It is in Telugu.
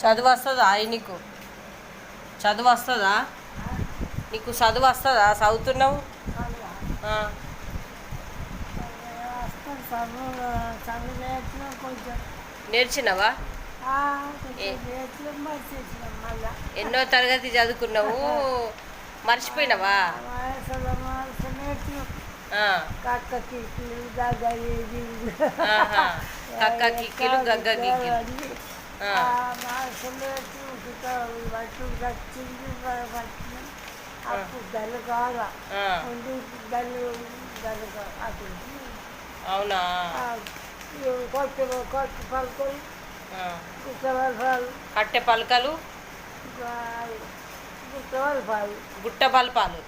చదువు వస్తుందా నీకు? చదువు వస్తుందా నీకు? చదువు వస్తుందా? చదువుతున్నావు? నేర్చినవా? ఎన్నో తరగతి చదువుకున్నావు? మర్చిపోయినావా? కక్క కిక్కిలు గగ్గ గిక్కిలు. అవునా? కట్టె పలకలు, గుట్ట పలపాలు.